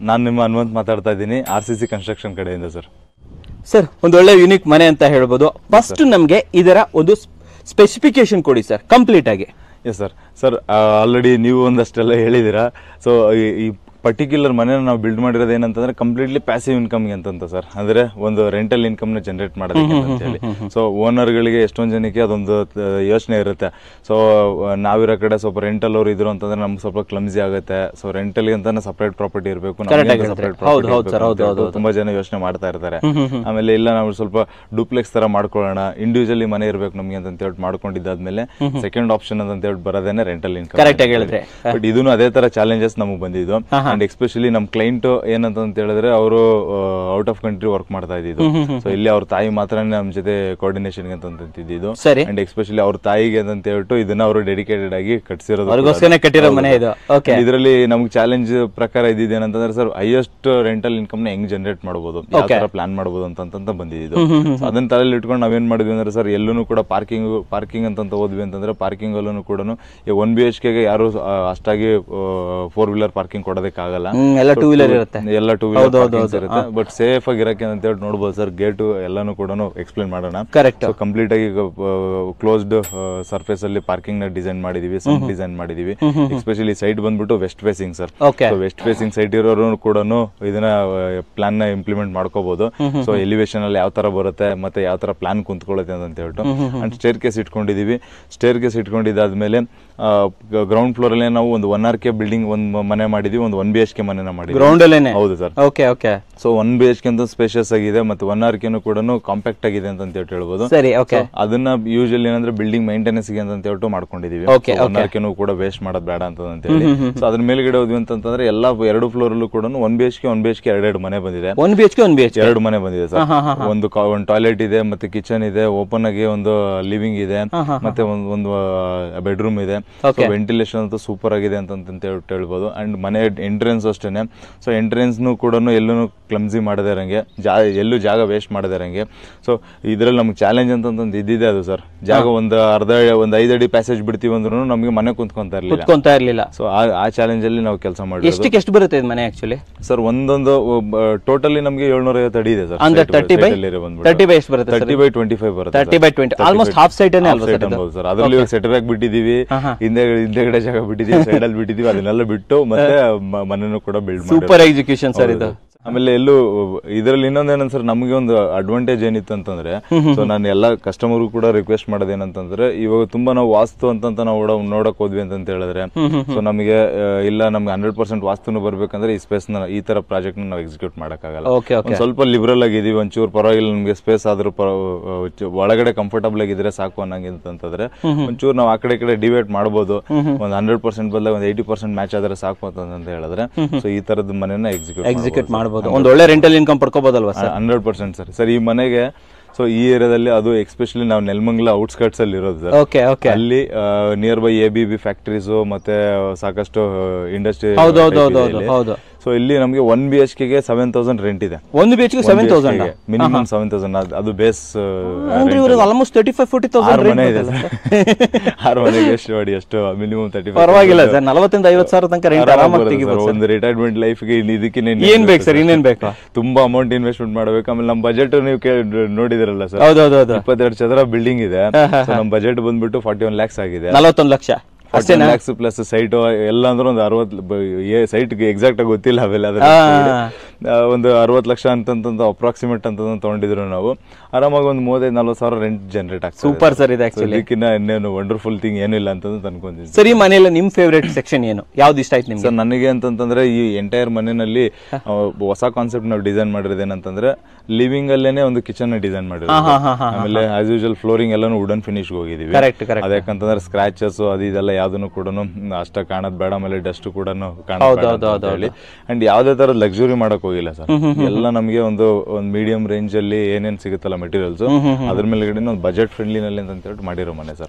ನಾನು ನಿಮ್ಮ ಹನುಮಂತ್ ಮಾತಾಡ್ತಾ ಇದ್ದೀನಿ RCC ಕನ್ಸ್ಟ್ರಕ್ಷನ್ ಕಡೆಯಿಂದ ಸರ್. ಸರ್ ಒಂದು ಒಳ್ಳೆ ಯೂನಿಕ್ ಮನೆ ಅಂತ ಹೇಳ್ಬೋದು. ಫಸ್ಟ್ ನಮಗೆ ಇದರ ಒಂದು ಸ್ಪೆಸಿಫಿಕೇಶನ್ ಕೊಡಿ ಸರ್ ಕಂಪ್ಲೀಟ್ ಆಗಿ. ಎಸ್ ಸರ್ ಆಲ್ರೆಡಿ ನೀವು ಒಂದಷ್ಟೆಲ್ಲ ಹೇಳಿದ್ದೀರಾ. ಸೊ ಈ ಪರ್ಟಿಕ್ಯುಲರ್ ಮನೇನ ನಾವು ಬಿಲ್ಡ್ ಮಾಡಿರೋದು ಏನಂತಂದ್ರೆ ಕಂಪ್ಲೀಟ್ಲಿ ಪ್ಯಾಸಿವ್ ಇನ್ಕಮ್ಗೆ ಅಂತ ಸರ್, ಅಂದ್ರೆ ಒಂದು ರೆಂಟಲ್ ಇನ್ಕಮ್ ನ ಜನರೇಟ್ ಮಾಡೋದಕ್ಕೆ ಅಂತ ಹೇಳಿ. ಸೊ ಓನರ್ಗಳಿಗೆ ಎಷ್ಟೊಂದು ಜನಕ್ಕೆ ಅದೊಂದು ಯೋಚನೆ ಇರುತ್ತೆ. ಸೊ ನಾವಿರೋ ಕಡೆ ಸ್ವಲ್ಪ ರೆಂಟಲ್ ಅವ್ರು ಇದ್ರು ಅಂತಂದ್ರೆ ನಮ್ಗೆ ಸ್ವಲ್ಪ ಕ್ಲಮ್ಸಿ ಆಗುತ್ತೆ. ಸೊ ರೆಂಟಲ್ ಅಂತಾನೆ ಸಪರೇಟ್ ಪ್ರಾಪರ್ಟಿ ಇರಬೇಕು, ತುಂಬಾ ಜನ ಯೋಚನೆ ಮಾಡ್ತಾ ಇರ್ತಾರೆ. ಆಮೇಲೆ ಇಲ್ಲ ನಾವು ಸ್ವಲ್ಪ ಡೂಪ್ಲೆಕ್ಸ್ ತರ ಮಾಡ್ಕೊಳ್ಳೋಣ, ಇಂಡಿವಿಜುವಲಿ ಮನೆ ಇರಬೇಕು ನಮ್ಗೆ ಅಂತ ಹೇಳಿ ಮಾಡ್ಕೊಂಡಿದ್ದಾದ್ಮೇಲೆ ಸೆಕೆಂಡ್ ಆಪ್ಷನ್ ಅಂತ ಹೇಳಿ ಬರೋದೇನೆ ರೆಂಟಲ್ ಇನ್ಕಮ್. ಬಟ್ ಇದನ್ನು ಅದೇ ತರ ಚಾಲೆಂಜಸ್ ನಮಗೆ ಬಂದಿದ್ದು. ಅಂಡ್ ಎಸ್ಪೆಷಲಿ ನಮ್ ಕ್ಲೈಂಟ್ ಏನಂತ ಹೇಳಿದ್ರೆ ಅವರು ಔಟ್ ಆಫ್ ಕಂಟ್ರಿ ವರ್ಕ್ ಮಾಡ್ತಾ ಇದ್ದಿದ್ದು. ಸೊ ಇಲ್ಲಿ ಅವ್ರ ತಾಯಿ ಮಾತ್ರ ನಮ್ ಜೊತೆ ಕೋಆರ್ಡಿನೇಷನ್ ಅಂತಿದ್ದು. ಅಂಡ್ ಎಸ್ಪೆಷಲಿ ಅವ್ರ ತಾಯಿಗೆ ಅಂತ ಹೇಳ್ಬಿಟ್ಟು ಇದನ್ನ ಅವರು ಡೆಡಿಕೇಟೆಡ್ ಆಗಿ ಕಟ್ಟಿಸಿರೋದು. ಇದರಲ್ಲಿ ನಮ್ಗೆ ಚಾಲೆಂಜ್ ಪ್ರಕಾರ ಇದೇನಂತಂದ್ರೆ ಸರ್ ಹೈಯೆಸ್ಟ್ ರೆಂಟಲ್ ಇನ್ಕಮ್ ನ ಹೆಂಗ್ ಜನರೇಟ್ ಮಾಡಬಹುದು, ಯಾವ ತರ ಪ್ಲಾನ್ ಮಾಡಬಹುದು ಅಂತ ಬಂದಿದ್ದು. ಅದನ್ನ ತಲೆಯಲ್ಲಿ ಇಟ್ಕೊಂಡು ನಾವೇನ್ ಮಾಡಿದ್ವಿ ಅಂದ್ರೆ ಸರ್ ಎಲ್ಲೂ ಕೂಡ ಪಾರ್ಕಿಂಗ್ ಅಂತ ಹೋದ್ವಿ ಅಂತಂದ್ರೆ ಪಾರ್ಕಿಂಗ್ ಅಲ್ಲೂ ಕೂಡ 1 BHK ಯಾರು ಅಷ್ಟಾಗಿ 4 ವೀಲರ್ ಪಾರ್ಕಿಂಗ್ ಕೊಡೋದಕ್ಕೆ ಆಗಲ್ಲ. ಎಲ್ಲ ಟೂ ವೀಲರ್ ಇರುತ್ತೆ. ಬಟ್ ಸೇಫ್ ಆಗಿರಕ್ಕೆ ಅಂತ ಹೇಳಿ ನೋಡಬಹುದು ಸರ್. ಗೇಟ್ ಎಲ್ಲಾನು ಕೂಡ ಎಕ್ಸ್ಪ್ಲೇನ್ ಮಾಡೋಣ. ಕಂಪ್ಲೀಟ್ ಆಗಿ ಕ್ಲೋಸ್ಡ್ ಸರ್ಫೇಸ್ ಅಲ್ಲಿ ಪಾರ್ಕಿಂಗ್ ನ ಡಿಸೈನ್ ಮಾಡಿದೀವಿ, ಡಿಸೈನ್ ಮಾಡಿದೀವಿ. ಎಸ್ಪೆಷಲಿ ಸೈಟ್ ಬಂದ್ಬಿಟ್ಟು west facing sir. West facing site ಇರೋರು ಕೂಡ ಇದನ್ನ ಪ್ಲಾನ್ ನ ಇಂಪ್ಲಿಮೆಂಟ್ ಮಾಡ್ಕೋಬಹುದು. ಸೊ ಎಲಿವೇಶನ್ ಅಲ್ಲಿ ಯಾವ ತರ ಬರುತ್ತೆ ಮತ್ತೆ ಯಾವ ತರ ಪ್ಲಾನ್ ಕುಂತ್ಕೊಳ್ಳುತ್ತೆ ಅಂತ ಹೇಳ್ಬಿಟ್ಟು. ಅಂಡ್ ಸ್ಟೇರ್ ಕೇಸ್ ಇಟ್ಕೊಂಡಿದ್ದಾದ್ಮೇಲೆ ಗ್ರೌಂಡ್ ಫ್ಲೋರ್ ಅಲ್ಲಿ ನಾವು ಒಂದು 1 RK ಬಿಲ್ಡಿಂಗ್ ಒಂದು ಮನೆ ಮಾಡಿದ್ವಿ, ಒಂದು 1 BHK ಮನೆನ ಮಾಡಿದ್ವಿ ಗ್ರೌಂಡ್ ಅಲ್ಲೇನೆ. ಹೌದು ಸರ್. ಸೊ 1 BHK ಅಂತ ಸ್ಪೇಷಿಯಸ್ ಆಗಿದೆ ಮತ್ತೆ 1 RK ಕೂಡ ಕಾಂಪ್ಯಾಕ್ಟ್ ಆಗಿದೆ ಅಂತ ಹೇಳ್ಬೋದು. ಅದನ್ನ ಯೂಶಲಿ ಏನಂದ್ರೆ ಬಿಲ್ಡಿಂಗ್ ಮೇಂಟೆನೆನ್ಸ್ ಗೆ ಅಂತ ಹೇಳ್ಬಿಟ್ಟು ಮಾಡ್ಕೊಂಡಿದೀವಿ. 1 RK ಕೂಡ ವೇಸ್ಟ್ ಮಾಡೋದು ಬೇಡ ಅಂತ ಹೇಳಿ. ಸೊ ಅದ್ರ ಮೇಲ್ಗಡೆ ಹೋದ್ವಿ ಅಂತಂದ್ರೆ ಎಲ್ಲಾ 2 ಫ್ಲೋರ್ ಅಲ್ಲೂ ಕೂಡ 1 BHK 2 ಮನೆ ಬಂದಿದೆ. 1 BHK 2 ಮನೆ ಬಂದಿದೆ ಸರ್. ಒಂದು ಟಾಯ್ಲೆಟ್ ಇದೆ ಮತ್ತೆ ಕಿಚನ್ ಇದೆ, ಓಪನ್ ಆಗಿ ಒಂದು ಲಿವಿಂಗ್ ಇದೆ ಮತ್ತೆ ಒಂದು ಬೆಡ್ರೂಮ್ ಇದೆ. ವೆಂಟಿಲೇಷನ್ ಅಂತೂ ಸೂಪರ್ ಆಗಿದೆ ಅಂತ ಹೇಳ್ಬೋದು. ಅಂಡ್ ಮನೆ ಎಂಟ್ರೆನ್ಸ್ ಅಷ್ಟೇನೆ. ಸೊ ಎಂಟ್ರೆನ್ಸ್ ಕೂಡ ಎಲ್ಲೂ ಕ್ಲಮ್ಸಿ ಮಾಡದೇ ಇರಂಗೆ, ಎಲ್ಲೂ ಜಾಗ ವೇಸ್ಟ್ ಮಾಡದೇ ಇರಂಗೆ. ಸೊ ಇದ್ರಲ್ಲಿ ನಮ್ಗೆ ಚಾಲೆಂಜ್ ಅಂತಂದು ಇದ್ದಿದೆ ಅದು ಸರ್. ಜಾಗ ಒಂದು 5 ಅಡಿ ಪ್ಯಾಸೇಜ್ ಬಿಡ್ತೀವಿ ಅಂದ್ರೂ ನಮಗೆ ಮನೆ ಕುಂತ್ಕೊಂತಾ ಇರ್ಲಿಲ್ಲ. ಸೊ ಆ ಚಾಲೆಂಜ್ ಅಲ್ಲಿ ನಾವು ಕೆಲಸ ಮಾಡಿದ್ವಿ. ಎಷ್ಟು ಬರುತ್ತೆ ಮನೆ ಆಕ್ಚುಲಿ ಸರ್? ಒಂದೊಂದು ಟೋಟಲಿ ನಮ್ಗೆ 750 ಅಡಿ ಇದೆ ಸರ್. 30/25 ಬರುತ್ತೆ. Almost half site sir. ಅದ್ರಲ್ಲಿ ಸೆಟ್ ಬ್ಯಾಕ್ ಬಿಟ್ಟಿದೀವಿ, ಹಿಂದೆಗಡೆ ಜಾಗ ಬಿಟ್ಟಿದೀವಿ, ಸೈಡ್ ಅಲ್ಲಿ ಬಿಟ್ಟಿದೀವಿ. ಅದನ್ನೆಲ್ಲ ಬಿಟ್ಟು ಮತ್ತೆ ಮನೆನೂ ಕೂಡ ಬಿಲ್ಡ್ ಮಾಡಿ ಸೂಪರ್ ಎಕ್ಸಿಕ್ಯೂಷನ್ ಸರ್ ಇದು. ಆಮೇಲೆ ಎಲ್ಲೂ ಇದರಲ್ಲಿ ಇನ್ನೊಂದೇನಂತ ಸರ್ ನಮಗೆ ಒಂದು ಅಡ್ವಾಂಟೇಜ್ ಏನಿತ್ತು ಅಂತಂದ್ರೆ, ಸೊ ನಾನು ಎಲ್ಲ ಕಸ್ಟಮರ್ ಕೂಡ ರಿಕ್ವೆಸ್ಟ್ ಮಾಡೋದೇನಂತಂದ್ರೆ, ಇವಾಗ ತುಂಬಾ ನಾವು ವಾಸ್ತು ಅಂತ ನಾವು ನೋಡಕ್ ಹೋದ್ವಿ ಅಂತ ಹೇಳಿದ್ರೆ, ಸೊ ನಮಗೆ ಇಲ್ಲ ನಮ್ಗೆ 100% ವಾಸ್ತುನು ಬರ್ಬೇಕಂದ್ರೆ ಈ ಸ್ಪೇಸ್ ನ ಈ ತರ ಪ್ರಾಜೆಕ್ಟ್ ನಾವು ಎಕ್ಸಿಕ್ಯೂಟ್ ಮಾಡಕ್ಕಾಗಲ್ಲ. ಸ್ವಲ್ಪ ಲಿಬರಲ್ ಆಗಿದೀವಿ, ಒಂಚೂರು ಪರವಾಗಿಲ್ಲ ನಮ್ಗೆ ಸ್ಪೇಸ್ ಆದ್ರೂ ಒಳಗಡೆ ಕಂಫರ್ಟಬಲ್ ಆಗಿದ್ರೆ ಸಾಕು ಅನ್ನಂಗಿಂತಂದ್ರೆ ಒಂಚೂರು ನಾವು ಆ ಕಡೆ ಡಿವೈಡ್ ಮಾಡಬಹುದು. ಒಂದು 100% ಬದಲಾಗಿ ಒಂದು 80% ಮ್ಯಾಚ್ ಆದ್ರೆ ಸಾಕು ಅಂತ ಹೇಳಿದ್ರೆ, ಸೊ ಈ ತರದ ಮನೆನ ಎಕ್ಸಿಕ್ಯೂಟ್ ಮಾಡಬಹುದು. ಒಂದು ಒಳ್ಳೆ ರೆಂಟಲ್ ಇನ್ಕಮ್ ಪಡ್ಕೋಬಹುದಲ್ವಾ ಸರ್? 100% ಸರ್. ಸರ್ ಈ ಮನೆಗೆ ಸೊ ಈ ಏರಿಯಾದಲ್ಲಿ ಅದು ಎಸ್ಪೆಷಲಿ ನಾವು ನೆಲಮಂಗಲ ಔಟ್ಸ್ಕರ್ಟ್ಸ್ ಅಲ್ಲಿ ಇರೋದು ಸರ್. ಅಲ್ಲಿ ನಿಯರ್ ಬೈ ABB ಫ್ಯಾಕ್ಟರೀಸ್ ಮತ್ತೆ ಸಾಕಷ್ಟು ಇಂಡಸ್ಟ್ರಿ. ಸೊ ಇಲ್ಲಿ ನಮಗೆ 1 BHK 7,000 ರೆಂಟ್ ಇದೆ. 1 BHK 7,000 ಮಿನಿಮಮ್ 7,000 ಅದು ಬೇಸ್. ಆಲ್ಮೋಸ್ಟ್ 35-40,000 ಮನೆ ಇದೆ ಸರ್. 6 ಮನೆಗೆ ಎಷ್ಟು ಮಿನಿಮಮ್ 35. ಪರವಾಗಿಲ್ಲ ಸರ್, 40,000-50,000 ತನಕ ರೆಂಟ್ ಆರಾಮಾಗಿ ತೆಗಿಬಹುದು. ಒಂದು ರಿಟೈರ್ಮೆಂಟ್ ಲೈಫ್ಗೆ ಇದಕ್ಕೆ ಏನ್ ಬೇಕು ಸರ್? ಇನ್ನೇನ್ ಬೇಕು? ತುಂಬಾ ಅಮೌಂಟ್ ಇನ್ವೆಸ್ಟ್ಮೆಂಟ್ ಮಾಡಬೇಕು. ಆಮೇಲೆ ನಮ್ಮ ಬಜೆಟ್ ನೀವು ನೋಡಿದಿರಲ್ಲ ಸರ್, 22 ಚದರ ಬಿಲ್ಡಿಂಗ್ ಇದೆ. ನಮ್ಮ ಬಜೆಟ್ ಬಂದ್ಬಿಟ್ಟು 41 lakhs ಆಗಿದೆ. 41 ಲಕ್ಷ ಪ್ಲಸ್ ಸೈಟ್ ಎಲ್ಲ ಅಂದ್ರೆ ಒಂದು 60 ಸೈಟ್ ಎಕ್ಸಾಕ್ಟ್ ಆಗಿ ಗೊತ್ತಿಲ್ಲ ಅವೆಲ್ಲ. ಒಂದು 60 ಲಕ್ಷ ಅಂತ ಅಪ್ರಾಕ್ಸಿಮೇಟ್ ಅಂತ ತಗೊಂಡಿದ್ರು ನಾವು. ಆರಾಮಾಗಿ ಒಂದು 35-40 ಸಾವಿರ ರೆಂಟ್ ಜನರೇಟ್ ಆಗ್ತದೆ. ಸೂಪರ್ ಸರ್ ಇದು. ಇದಕ್ಕಿಂತ ಇನ್ನೇನು ವಂಡರ್ಫುಲ್ ಥಿಂಗ್ ಏನಿಲ್ಲ ಅಂತ ಅನ್ಕೊಂಡಿದ್ದೀನಿ ಸರ್. ಈ ಮನೆಯಲ್ಲಿ ನಿಮ್ ಫೇವರೇಟ್ ಸೆಕ್ಷನ್ ಏನು, ಯಾವ್ದು ಇಷ್ಟ ಆಯ್ತು ನಿಮ್ಗೆ? ಸರ್ ನನಗೆ ಅಂತಂದ್ರೆ ಈ ಎಂಟೈರ್ ಮನೆಯಲ್ಲಿ ಹೊಸ ಕಾನ್ಸೆಪ್ಟ್ ನಾವು ಡಿಸೈನ್ ಮಾಡಿರೋದು ಏನಂತಂದ್ರೆ, ಲಿವಿಂಗ್ ಅಲ್ಲೇನೆ ಒಂದು ಕಿಚನ್ ಡಿಸೈನ್ ಮಾಡಿರೋದು. ಆಮೇಲೆ ಆಸ್ ಯೂಶುವಲ್ ಫ್ಲೋರಿಂಗ್ ಎಲ್ಲಾನು ವುಡನ್ ಫಿನಿಶ್ ಹೋಗಿದೀವಿ. ಅದಕ್ಕಂತಂದ್ರೆ ಸ್ಕ್ರಾಚಸ್ ಅದು ಇದೆಲ್ಲ ಯಾವ್ದನ್ನು ಕೂಡ ಅಷ್ಟ ಕಾಣದ್ ಬೇಡ. ಆಮೇಲೆ ಡಸ್ಟ್ ಕೂಡ ಅಂಡ್ ಯಾವ್ದೇ ತರ ಲಕ್ಸುರಿ ಮಾಡಕ್ ಹೋಗಿಲ್ಲ ಸರ್. ಎಲ್ಲ ನಮಗೆ ಒಂದು ಮೀಡಿಯಂ ರೇಂಜ್ ಅಲ್ಲಿ ಏನೇನ್ ಸಿಗುತ್ತಲ್ಲ ಮೆಟೀರಿಯಲ್ಸ್, ಅದ್ರ ಮೇಲ್ಗಡೆ ಒಂದು ಬಜೆಟ್ ಫ್ರೆಂಡ್ಲಿ ನಲ್ಲಿ ಅಂತ ಹೇಳ್ಬಿಟ್ಟು ಮಾಡಿರೋ ಮನೆ ಸರ್.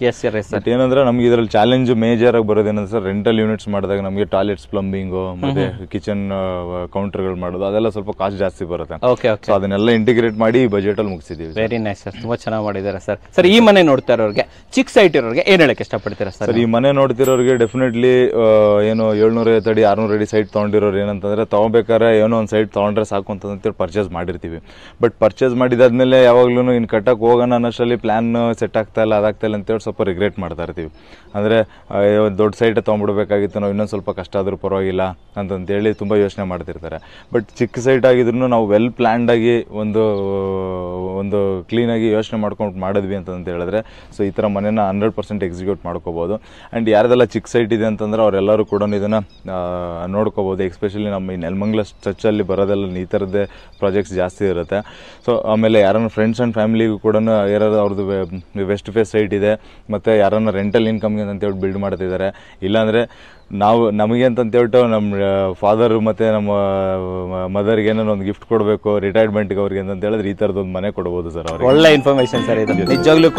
ಬಟ್ ಏನಂದ್ರೆ ನಮ್ಗೆ ಇದ್ರಲ್ಲಿ ಚಾಲೆಂಜ್ ಮೇಜರ್ ಆಗಿ ಬರೋದೇನಂದ್ರೆ ಸರ್, ರೆಂಟಲ್ ಯೂನಿಟ್ಸ್ ಮಾಡಿದಾಗ ನಮಗೆ ಟಾಯ್ಲೆಟ್ಸ್, ಪ್ಲಂಬಿಂಗ್ ಮತ್ತೆ ಕಿಚನ್ ಕೌಂಟರ್ ಗಳು ಮಾಡೋದು ಅದೆಲ್ಲ ಸ್ವಲ್ಪ ಕಾಸ್ಟ್ ಜಾಸ್ತಿ ಬರುತ್ತೆ. ಸೊ ಅದನ್ನೆಲ್ಲ ಇಂಟಿಗ್ರೇಟ್ ಮಾಡಿ ಬಜೆಟ್ ಅಲ್ಲಿ ಮುಗಿಸಿದೀವಿ. ವೆರಿ ನೈಸ್ ಸರ್, ತುಂಬಾ ಚೆನ್ನಾಗಿ ಮಾಡಿದ್ದಾರೆ ಸರ್. ಸರ್ ಈ ಮನೆ ನೋಡ್ತಾ ಇರೋರಿಗೆ ಚಿಕ್ಕ ಸೈಟ್ ಇರೋರಿಗೆ ಏನ್ ಹೇಳಕ್ ಇಷ್ಟಪಡ್ತೀರಾ ಸರ್? ಸರ್, ಈ ಮನೆ ನೋಡ್ತಿರೋರಿಗೆ ಡೆಫಿನೆಟ್ಲಿ ಏನು 750 ಅಡಿ 600 ಅಡಿ ಸೈಟ್ ತೊಗೊಂಡಿರೋರು ಏನಂತಂದ್ರೆ ತಗೋಬೇಕಾದ್ರೆ ಏನೋ ಒಂದು ಸೈಟ್ ತೊಗೊಂಡ್ರೆ ಸಾಕು ಅಂತೇಳಿ ಪರ್ಚೇಸ್ ಮಾಡಿರ್ತೀವಿ. ಬಟ್ ಪರ್ಚೇಸ್ ಮಾಡಿದಾದ್ಮೇಲೆ ಯಾವಾಗ್ಲೂ ಇನ್ನು ಕಟ್ಟಕ್ಕೆ ಹೋಗೋಣ ಅನ್ನೋಷ್ಟರಲ್ಲಿ ಪ್ಲಾನ್ ಸೆಟ್ ಆಗ್ತಾ ಇಲ್ಲ ಅದಾಗ್ತಾ ಇಲ್ಲ ಅಂತೇಳಿ ಸ್ವಲ್ಪ ರಿಗ್ರೆಟ್ ಮಾಡ್ತಾ ಇರ್ತೀವಿ. ಅಂದರೆ ದೊಡ್ಡ ಸೈಟೇ ತೊಗೊಂಡ್ಬಿಡ್ಬೇಕಾಗಿತ್ತು, ನಾವು ಇನ್ನೊಂದು ಸ್ವಲ್ಪ ಕಷ್ಟ ಆದರೂ ಪರವಾಗಿಲ್ಲ ಅಂತಂತೇಳಿ ತುಂಬ ಯೋಚನೆ ಮಾಡ್ತಿರ್ತಾರೆ. ಬಟ್ ಚಿಕ್ಕ ಸೈಟ್ ಆಗಿದ್ರು ನಾವು ವೆಲ್ ಪ್ಲ್ಯಾನ್ಡ್ ಆಗಿ ಒಂದು ಕ್ಲೀನಾಗಿ ಯೋಚನೆ ಮಾಡ್ಕೊಂಡು ಮಾಡಿದ್ವಿ ಅಂತ ಹೇಳಿದ್ರೆ ಸೊ ಈ ಥರ ಮನೇನ 100% ಎಕ್ಸಿಕ್ಯೂಟ್ ಮಾಡ್ಕೋಬೋದು. ಆ್ಯಂಡ್ ಯಾರ್ದೆಲ್ಲ ಚಿಕ್ಕ ಸೈಟ್ ಇದೆ ಅಂತಂದ್ರೆ ಅವರೆಲ್ಲರೂ ಕೂಡ ಇದನ್ನು ನೋಡ್ಕೋಬೋದು. ಎಸ್ಪೆಷಲಿ ನಮ್ಮ ಈ ನೆಲಮಂಗಲ ಸ್ಟ್ರೆಚ್ಚಲ್ಲಿ ಬರೋದೆಲ್ಲ ಈ ಥರದ್ದೇ ಪ್ರಾಜೆಕ್ಟ್ಸ್ ಜಾಸ್ತಿ ಇರುತ್ತೆ. ಸೊ ಆಮೇಲೆ ಯಾರನ್ನ ಫ್ರೆಂಡ್ಸ್ ಆ್ಯಂಡ್ ಫ್ಯಾಮಿಲಿಗೂ ಕೂಡ ಯಾರು ಅವ್ರದ್ದು ವೆಸ್ಟ್ ಫೇಸ್ ಸೈಟ್ ಇದೆ ಮತ್ತು ಯಾರನ್ನ ರೆಂಟಲ್ ಇನ್ಕಮ್ಗೆ ಅಂತೇಳಿ ಬಿಲ್ಡ್ ಮಾಡ್ತಿದ್ದಾರೆ, ಇಲ್ಲಾಂದರೆ ನಮಗೆ ಅಂತೇಳ್ಬಿಟ್ಟು ನಮ್ಮ ಫಾದರ್ ಮತ್ತು ನಮ್ಮ ಮದರ್ಗೆ ಏನೋ ಒಂದು ಗಿಫ್ಟ್ ಕೊಡಬೇಕು ರಿಟೈರ್ಮೆಂಟ್ಗೆ ಅವ್ರಿಗೆ ಅಂತ ಹೇಳಿದ್ರೆ ಈ ಥರದೊಂದು ಮನೆ ಕೊಡ್ಬೋದು ಸರ್. ಅವ್ರಿಗೆ ಒಳ್ಳೆ ಇನ್ಫಾರ್ಮೇಶನ್ ಸರ್ ಇದು ನಿಜವಾಗ್ಲೂ.